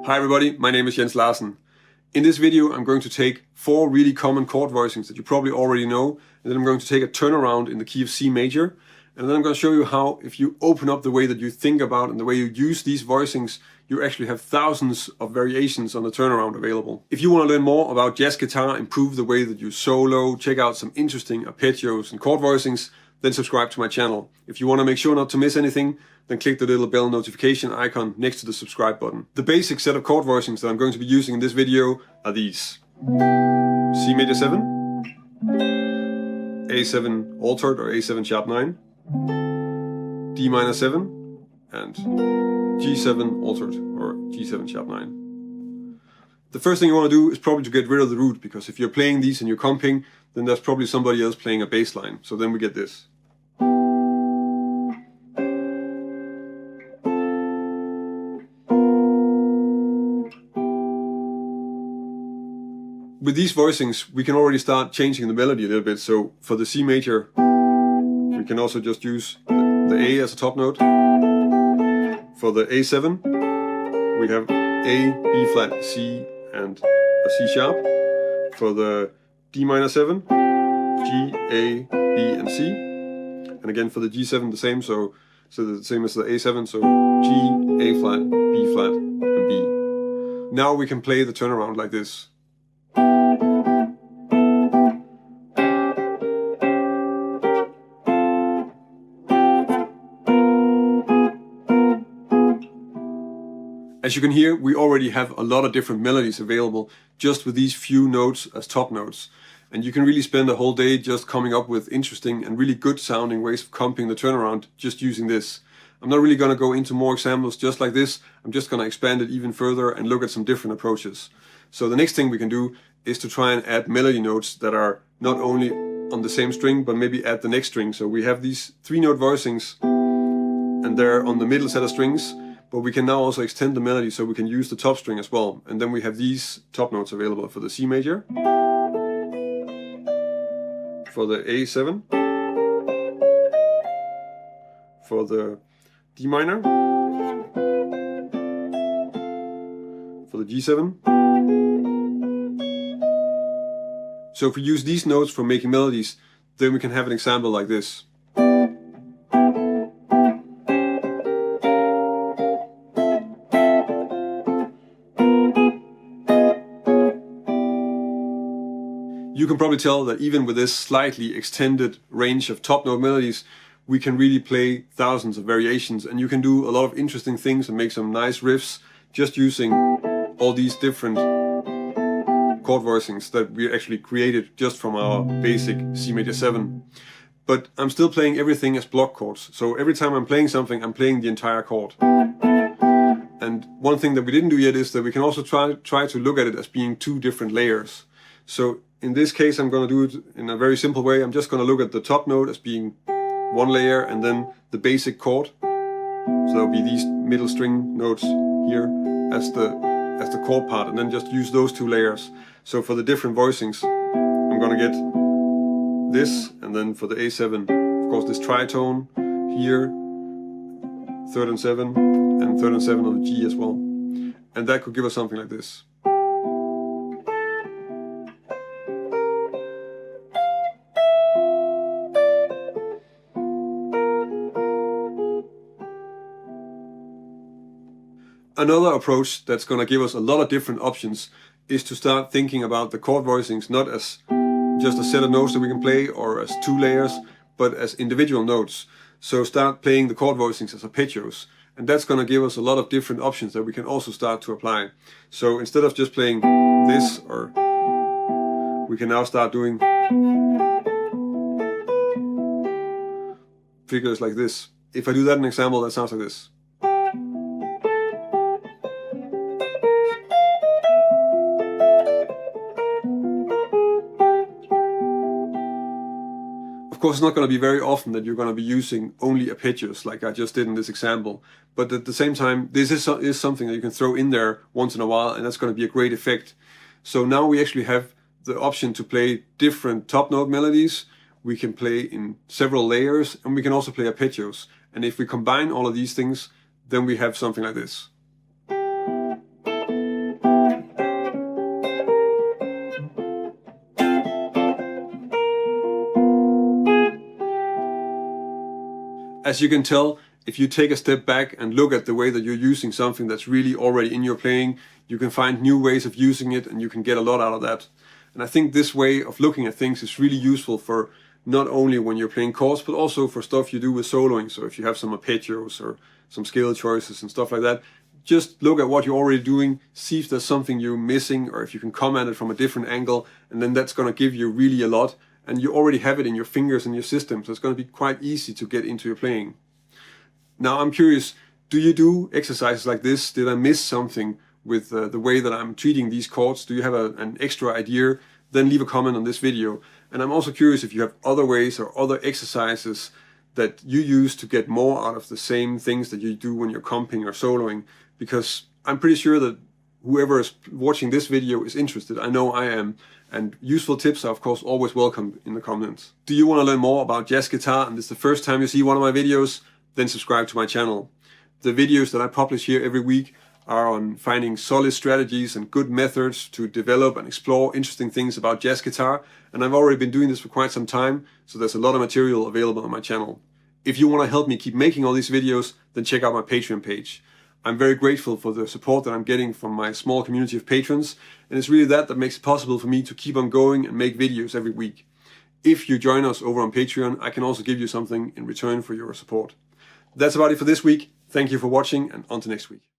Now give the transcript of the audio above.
Hi everybody, my name is Larsen. In this video I'm going to take 4 really common chord voicings that you probably already know, and then I'm going to take a turnaround in the key of C major, and then I'm going to show you how, if you open up the way that you think about and the way you use these voicings, you actually have thousands of variations on the turnaround available. If you want to learn more about jazz guitar, improve the way that you solo, check out some interesting arpeggios and chord voicings, then subscribe to my channel. If you want to make sure not to miss anything, then click the little bell notification icon next to the subscribe button. The basic set of chord voicings that I'm going to be using in this video are these: C major 7, A7 altered or A7 sharp 9, D minor 7, and G7 altered or G7 sharp 9. The first thing you want to do is probably to get rid of the root, because if you're playing these and you're comping, then there's probably somebody else playing a bass line. So then we get this. With these voicings, we can already start changing the melody a little bit. So for the C major, we can also just use the A as a top note. For the A7, we have A, B flat, C, and a C sharp. For the D minor 7, G, A, B, and C. And again for the G7 the same, so the same as the A7, so G, A flat, B flat, and B. Now we can play the turnaround like this. As you can hear, we already have a lot of different melodies available just with these few notes as top notes. And you can really spend a whole day just coming up with interesting and really good sounding ways of comping the turnaround just using this. I'm not really going to go into more examples just like this. I'm just going to expand it even further and look at some different approaches. So the next thing we can do is to try and add melody notes that are not only on the same string, but maybe add the next string. So we have these 3-note voicings and they're on the middle set of strings. But we can now also extend the melody so we can use the top string as well. And then we have these top notes available for the C major, for the A7, for the D minor, for the G7. So if we use these notes for making melodies, then we can have an example like this. You can probably tell that even with this slightly extended range of top note melodies, we can really play thousands of variations, and you can do a lot of interesting things and make some nice riffs just using all these different chord voicings that we actually created just from our basic C major 7. But I'm still playing everything as block chords, so every time I'm playing something, I'm playing the entire chord. And one thing that we didn't do yet is that we can also try to look at it as being 2 different layers. So in this case, I'm going to do it in a very simple way. I'm just going to look at the top note as being 1 layer, and then the basic chord. So there'll be these middle string notes here as the chord part, and then just use those 2 layers. So for the different voicings, I'm going to get this, and then for the A7, of course, this tritone here, 3rd and 7, and 3rd and 7 on the G as well. And that could give us something like this. Another approach that's going to give us a lot of different options is to start thinking about the chord voicings not as just a set of notes that we can play or as 2 layers, but as individual notes. So start playing the chord voicings as arpeggios, and that's going to give us a lot of different options that we can also start to apply. So instead of just playing this, or we can now start doing figures like this. If I do that in an example, that sounds like this. Of course, it's not going to be very often that you're going to be using only arpeggios like I just did in this example, but at the same time, this is something that you can throw in there once in a while, and that's going to be a great effect. So now we actually have the option to play different top note melodies. We can play in several layers, and we can also play arpeggios. And if we combine all of these things, then we have something like this. As you can tell, if you take a step back and look at the way that you're using something that's really already in your playing, you can find new ways of using it and you can get a lot out of that. And I think this way of looking at things is really useful for not only when you're playing chords, but also for stuff you do with soloing. So if you have some arpeggios or some scale choices and stuff like that, just look at what you're already doing, see if there's something you're missing or if you can come at it from a different angle, and then that's going to give you really a lot. And you already have it in your fingers and your system, so it's going to be quite easy to get into your playing. Now I'm curious, do you do exercises like this? Did I miss something with the way that I'm treating these chords? Do you have an extra idea? Then leave a comment on this video. And I'm also curious if you have other ways or other exercises that you use to get more out of the same things that you do when you're comping or soloing, because I'm pretty sure that whoever is watching this video is interested. I know I am, and useful tips are of course always welcome in the comments. Do you want to learn more about jazz guitar and this is the first time you see one of my videos? Then subscribe to my channel. The videos that I publish here every week are on finding solid strategies and good methods to develop and explore interesting things about jazz guitar, and I've already been doing this for quite some time, so there's a lot of material available on my channel. If you want to help me keep making all these videos, then check out my Patreon page. I'm very grateful for the support that I'm getting from my small community of patrons, and it's really that makes it possible for me to keep on going and make videos every week. If you join us over on Patreon, I can also give you something in return for your support. That's about it for this week. Thank you for watching, and on to next week.